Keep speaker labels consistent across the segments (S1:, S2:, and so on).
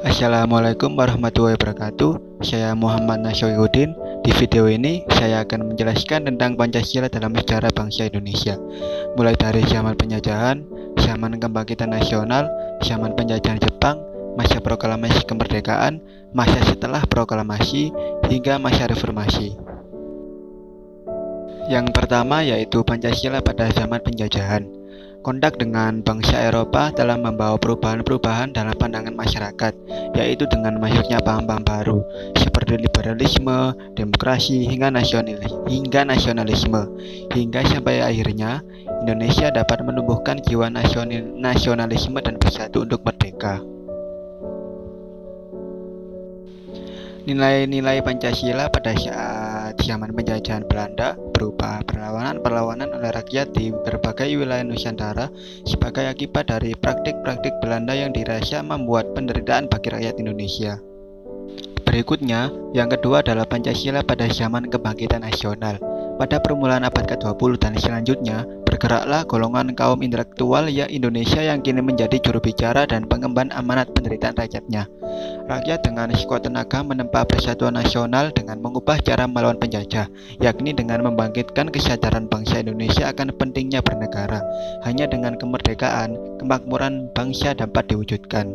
S1: Assalamualaikum warahmatullahi wabarakatuh. Saya Muhammad Nasyohudin. Di video ini saya akan menjelaskan tentang Pancasila dalam sejarah bangsa Indonesia, mulai dari zaman penjajahan, zaman kebangkitan nasional, zaman penjajahan Jepang, masa proklamasi kemerdekaan, masa setelah proklamasi, hingga masa reformasi. Yang pertama yaitu Pancasila pada zaman penjajahan. Kontak dengan bangsa Eropa telah membawa perubahan-perubahan dalam pandangan masyarakat, yaitu dengan masuknya paham-paham baru seperti liberalisme, demokrasi, hingga nasionalisme, hingga sampai akhirnya Indonesia dapat menumbuhkan jiwa nasionalisme dan bersatu untuk merdeka. Nilai-nilai Pancasila pada saat zaman penjajahan Belanda berupa perlawanan oleh rakyat di berbagai wilayah Nusantara sebagai akibat dari praktik-praktik Belanda yang dirasa membuat penderitaan bagi rakyat Indonesia. Berikutnya, yang kedua adalah Pancasila pada zaman kebangkitan nasional. Pada permulaan abad ke-20 dan selanjutnya, bergeraklah golongan kaum intelektual Indonesia yang kini menjadi juru bicara dan pengemban amanat penderitaan rakyatnya. Rakyat dengan sekuat tenaga menempa persatuan nasional dengan mengubah cara melawan penjajah, yakni dengan membangkitkan kesadaran bangsa Indonesia akan pentingnya bernegara. Hanya dengan kemerdekaan, kemakmuran bangsa dapat diwujudkan.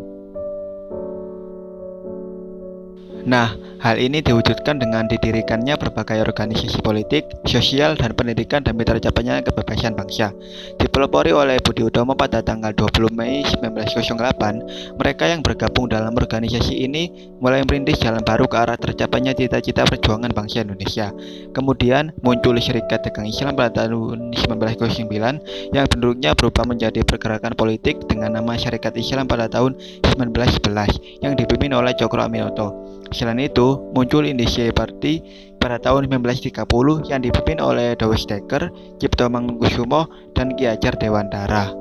S1: Nah, hal ini diwujudkan dengan didirikannya berbagai organisasi politik, sosial, dan pendidikan demi tercapainya kebebasan bangsa. Dipelopori oleh Budi Utomo pada tanggal 20 Mei 1908, mereka yang bergabung dalam organisasi ini mulai merintis jalan baru ke arah tercapainya cita-cita perjuangan bangsa Indonesia. Kemudian muncul Serikat Dagang Islam pada tahun 1909 yang bentuknya berubah menjadi pergerakan politik dengan nama Serikat Islam pada tahun 1911 yang dipimpin oleh Cokro Aminoto. Selain itu, muncul Indonesia Party pada tahun 1930 yang dipimpin oleh Dawes Dekker, Cipto Mangunkusumo, dan Ki Hajar Dewantara.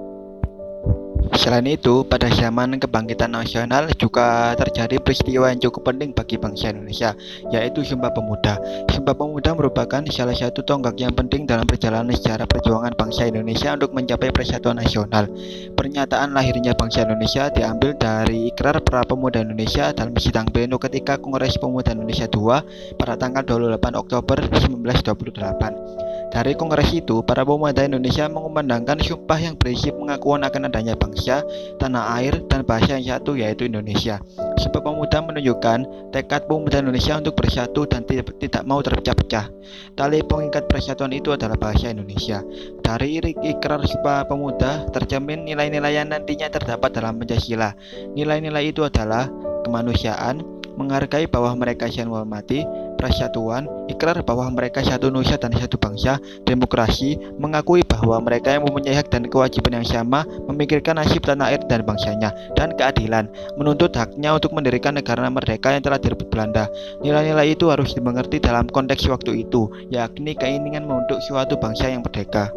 S1: Selain itu, pada zaman kebangkitan nasional juga terjadi peristiwa yang cukup penting bagi bangsa Indonesia, yaitu Sumpah Pemuda. Sumpah Pemuda merupakan salah satu tonggak yang penting dalam perjalanan sejarah perjuangan bangsa Indonesia untuk mencapai persatuan nasional. Pernyataan lahirnya bangsa Indonesia diambil dari Ikrar para Pemuda Indonesia dalam sidang pleno ketika Kongres Pemuda Indonesia II pada tanggal 28 Oktober 1928. Dari kongres itu, para pemuda Indonesia mengumandangkan sumpah yang berisi pengakuan akan adanya bangsa, tanah air, dan bahasa yang satu yaitu Indonesia. Sumpah Pemuda menunjukkan tekad pemuda Indonesia untuk bersatu dan tidak mau terpecah-pecah. Tali pengikat persatuan itu adalah bahasa Indonesia. Dari Ikrar Sumpah Pemuda tercermin nilai-nilai yang nantinya terdapat dalam Pancasila. Nilai-nilai itu adalah kemanusiaan, menghargai bahwa mereka saling menghormati, persatuan, ikrar bahwa mereka satu nusa dan satu bangsa, demokrasi, mengakui bahwa mereka yang mempunyai hak dan kewajiban yang sama, memikirkan nasib tanah air dan bangsanya, dan keadilan, menuntut haknya untuk mendirikan negara merdeka yang telah direbut Belanda. Nilai-nilai itu harus dimengerti dalam konteks waktu itu, yakni keinginan membentuk suatu bangsa yang merdeka.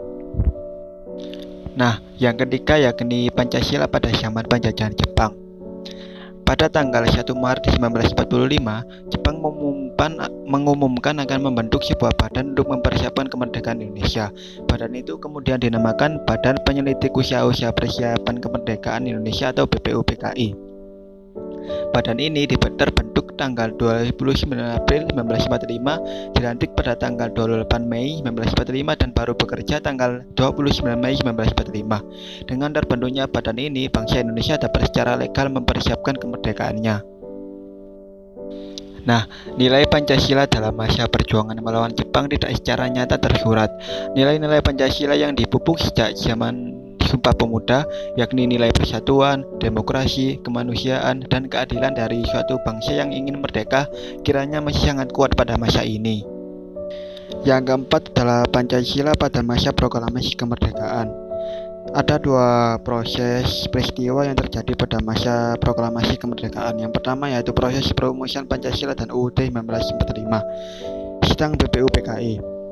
S1: Nah, yang ketiga yakni Pancasila pada zaman penjajahan Jepang. Pada tanggal 1 Maret 1945, Jepang mengumumkan akan membentuk sebuah badan untuk mempersiapkan kemerdekaan Indonesia. Badan itu kemudian dinamakan Badan Penyelidik Usaha-Usaha Persiapan Kemerdekaan Indonesia atau BPUPKI. Badan ini terbentuk tanggal 29 April 1945, dilantik pada tanggal 28 Mei 1945 dan baru bekerja tanggal 29 Mei 1945. Dengan terbentuknya badan ini, bangsa Indonesia dapat secara legal mempersiapkan kemerdekaannya. Nah, nilai Pancasila dalam masa perjuangan melawan Jepang tidak secara nyata tersurat. Nilai-nilai Pancasila yang dipupuk sejak zaman Sumpah Pemuda, yakni nilai persatuan, demokrasi, kemanusiaan, dan keadilan dari suatu bangsa yang ingin merdeka, kiranya masih sangat kuat pada masa ini. Yang keempat adalah Pancasila pada masa proklamasi kemerdekaan. Ada dua proses peristiwa yang terjadi pada masa proklamasi kemerdekaan. Yang pertama yaitu proses perumusan Pancasila dan UUD 1945, sidang BPUPKI.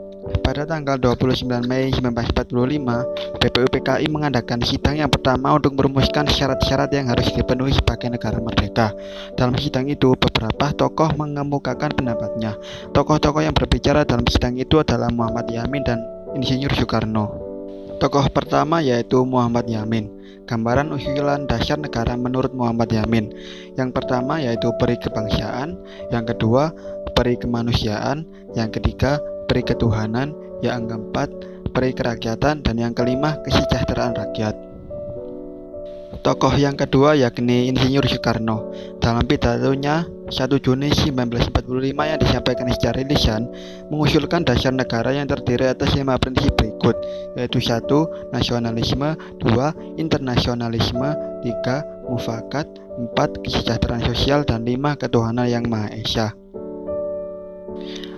S1: Pada tanggal 29 Mei 1945, BPUPKI mengadakan sidang yang pertama untuk merumuskan syarat-syarat yang harus dipenuhi sebagai negara merdeka. Dalam sidang itu, beberapa tokoh mengemukakan pendapatnya. Tokoh-tokoh yang berbicara dalam sidang itu adalah Muhammad Yamin dan Insinyur Soekarno. Tokoh pertama yaitu Muhammad Yamin. Gambaran usulan dasar negara menurut Muhammad Yamin. Yang pertama yaitu peri kebangsaan, yang kedua peri kemanusiaan, yang ketiga peri ketuhanan, yang keempat peri kerakyatan, dan yang kelima kesejahteraan rakyat. Tokoh yang kedua yakni Insinyur Soekarno. Dalam pidatonya 1 Juni 1945 yang disampaikan secara lisan, mengusulkan dasar negara yang terdiri atas 5 prinsip berikut, yaitu 1. Nasionalisme, 2. Internasionalisme, 3. Mufakat, 4. Kesejahteraan sosial, dan 5. Ketuhanan yang Maha Esa.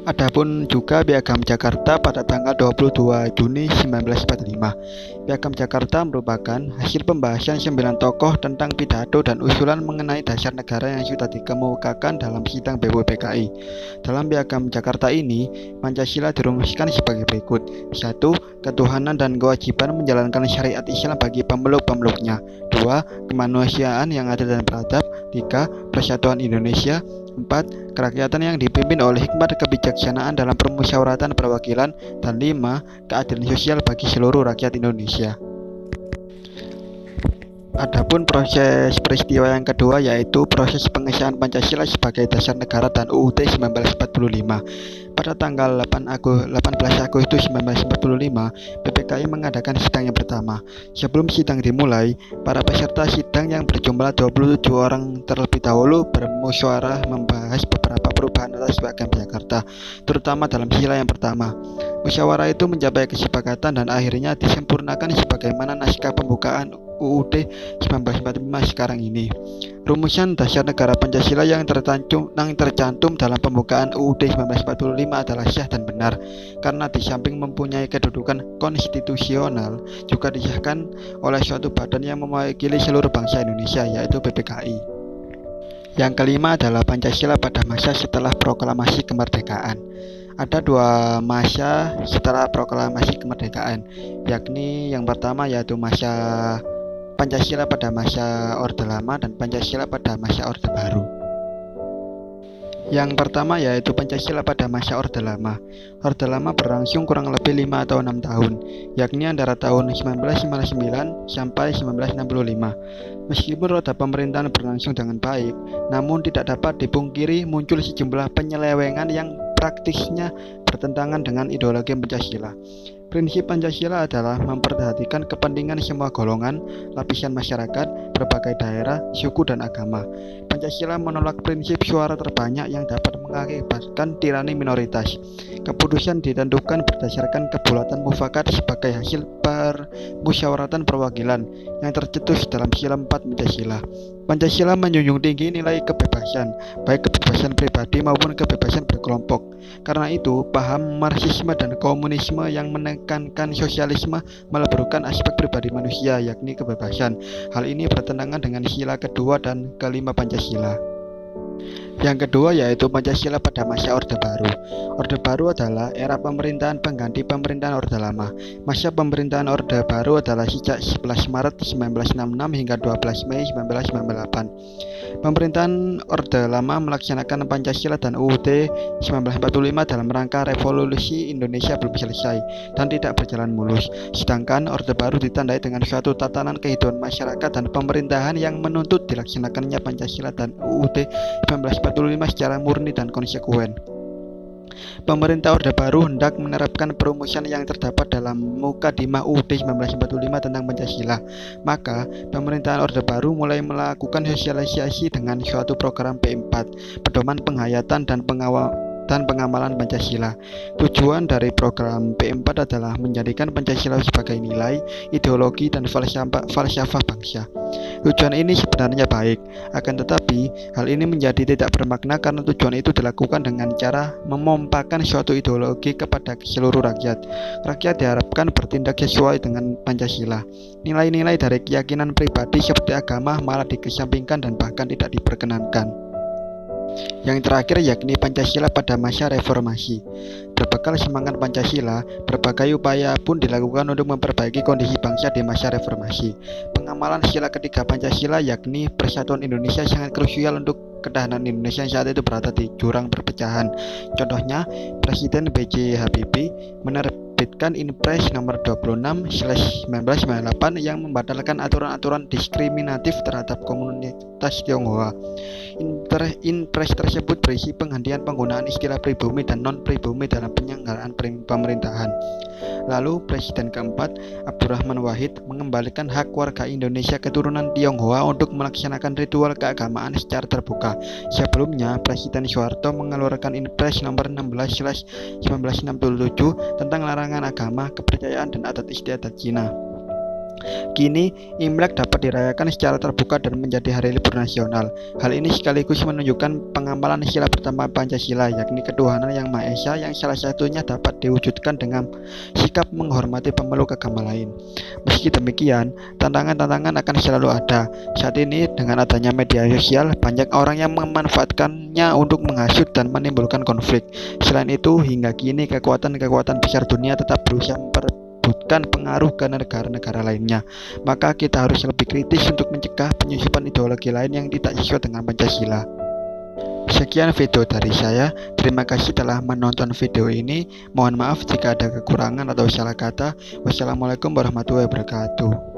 S1: Adapun juga Piagam Jakarta pada tanggal 22 Juni 1945. Piagam Jakarta merupakan hasil pembahasan 9 tokoh tentang pidato dan usulan mengenai dasar negara yang sudah dikemukakan dalam sidang BWPKI. Dalam Piagam Jakarta ini, Pancasila dirumuskan sebagai berikut. 1. Ketuhanan dan kewajiban menjalankan syariat Islam bagi pemeluk-pemeluknya. 2. Kemanusiaan yang adil dan beradab. 3. Persatuan Indonesia. 4. Kerakyatan yang dipimpin oleh hikmat kebijaksanaan dalam permusyawaratan perwakilan, dan 5. Keadilan sosial bagi seluruh rakyat Indonesia. Adapun proses peristiwa yang kedua yaitu proses pengesahan Pancasila sebagai dasar negara dan UUD 1945. Pada tanggal 18 Agustus 1945, PPKI mengadakan sidang yang pertama. Sebelum sidang dimulai, para peserta sidang yang berjumlah 27 orang terlebih dahulu bermusyawarah membahas beberapa perubahan atas Piagam Jakarta, terutama dalam sila yang pertama. Musyawarah itu mencapai kesepakatan dan akhirnya disempurnakan sebagaimana naskah pembukaan UUD 1945 sekarang ini. Rumusan dasar negara Pancasila yang tercantum dalam pembukaan UUD 1945 adalah sah dan benar, karena di samping mempunyai kedudukan konstitusional, juga disahkan oleh suatu badan yang mewakili seluruh bangsa Indonesia, yaitu PPKI. Yang kelima adalah Pancasila pada masa setelah proklamasi kemerdekaan. Ada 2 masa setelah proklamasi kemerdekaan, yakni yang pertama yaitu masa Pancasila pada masa Orde Lama dan Pancasila pada masa Orde Baru. Yang pertama yaitu Pancasila pada masa Orde Lama. Orde Lama berlangsung kurang lebih 5 atau 6 tahun, yakni antara tahun 1959 sampai 1965. Meskipun roda pemerintahan berlangsung dengan baik, namun tidak dapat dipungkiri muncul sejumlah penyelewengan yang praktisnya bertentangan dengan ideologi Pancasila. Prinsip Pancasila adalah memperhatikan kepentingan semua golongan, lapisan masyarakat, berbagai daerah, suku, dan agama. Pancasila menolak prinsip suara terbanyak yang dapat mengakibatkan tirani minoritas. Keputusan ditentukan berdasarkan kebulatan mufakat sebagai hasil permusyawaratan perwakilan yang tercetus dalam sila 4 Pancasila. Pancasila menjunjung tinggi nilai kebebasan, baik kebebasan pribadi maupun kebebasan berkelompok. Karena itu, paham Marxisme dan komunisme yang menekankan sosialisme meleburkan aspek pribadi manusia, yakni kebebasan. Hal ini bertentangan dengan sila kedua dan kelima Pancasila. Yang kedua yaitu Pancasila pada masa Orde Baru. Orde Baru adalah era pemerintahan pengganti pemerintahan Orde Lama. Masa pemerintahan Orde Baru adalah sejak 11 Maret 1966 hingga 12 Mei 1998. Pemerintahan Orde Lama melaksanakan Pancasila dan UUD 1945 dalam rangka revolusi Indonesia belum selesai dan tidak berjalan mulus. Sedangkan Orde Baru ditandai dengan suatu tatanan kehidupan masyarakat dan pemerintahan yang menuntut dilaksanakannya Pancasila dan UUD 1945 secara murni dan konsekuen. Pemerintah Orde Baru hendak menerapkan perumusan yang terdapat dalam Mukadimah UUD 1945 tentang Pancasila. Maka, pemerintahan Orde Baru mulai melakukan sosialisasi dengan suatu program P4, pedoman penghayatan dan pengamalan Pancasila. Tujuan dari program P4 adalah menjadikan Pancasila sebagai nilai, ideologi, dan falsafah bangsa. Tujuan ini sebenarnya baik, akan tetapi hal ini menjadi tidak bermakna karena tujuan itu dilakukan dengan cara memompakan suatu ideologi kepada seluruh rakyat. Rakyat diharapkan bertindak sesuai dengan Pancasila. Nilai-nilai dari keyakinan pribadi seperti agama malah dikesampingkan dan bahkan tidak diperkenankan. Yang terakhir yakni Pancasila pada masa reformasi. Berbekal semangat Pancasila, berbagai upaya pun dilakukan untuk memperbaiki kondisi bangsa di masa reformasi. Pengamalan sila ketiga Pancasila yakni Persatuan Indonesia sangat krusial untuk ketahanan Indonesia yang saat itu berada di jurang perpecahan. Contohnya, Presiden B.J. Habibie menerbitkan Inpres nomor 26/1998 yang membatalkan aturan-aturan diskriminatif terhadap komunitas Tionghoa. Inpres tersebut berisi penghentian penggunaan istilah pribumi dan non-pribumi dalam penyelenggaraan pemerintahan. Lalu Presiden keempat, Abdurrahman Wahid, mengembalikan hak warga Indonesia keturunan Tionghoa untuk melaksanakan ritual keagamaan secara terbuka. Sebelumnya, Presiden Soeharto mengeluarkan Inpres nomor 16/1967 tentang larangan agama, kepercayaan, dan adat istiadat Cina. Kini, Imlek dapat dirayakan secara terbuka dan menjadi hari libur nasional. Hal ini sekaligus menunjukkan pengamalan sila pertama Pancasila, yakni ketuhanan yang Maha Esa, yang salah satunya dapat diwujudkan dengan sikap menghormati pemeluk agama lain. Meski demikian, tantangan-tantangan akan selalu ada. Saat ini, dengan adanya media sosial, banyak orang yang memanfaatkannya untuk menghasut dan menimbulkan konflik. Selain itu, hingga kini kekuatan-kekuatan besar dunia tetap berusaha memperebutkan pengaruh ke negara-negara lainnya. Maka kita harus lebih kritis untuk mencegah penyusupan ideologi lain yang tidak sesuai dengan Pancasila. Sekian video dari saya. Terima kasih telah menonton video ini. Mohon maaf jika ada kekurangan atau salah kata. Wassalamualaikum warahmatullahi wabarakatuh.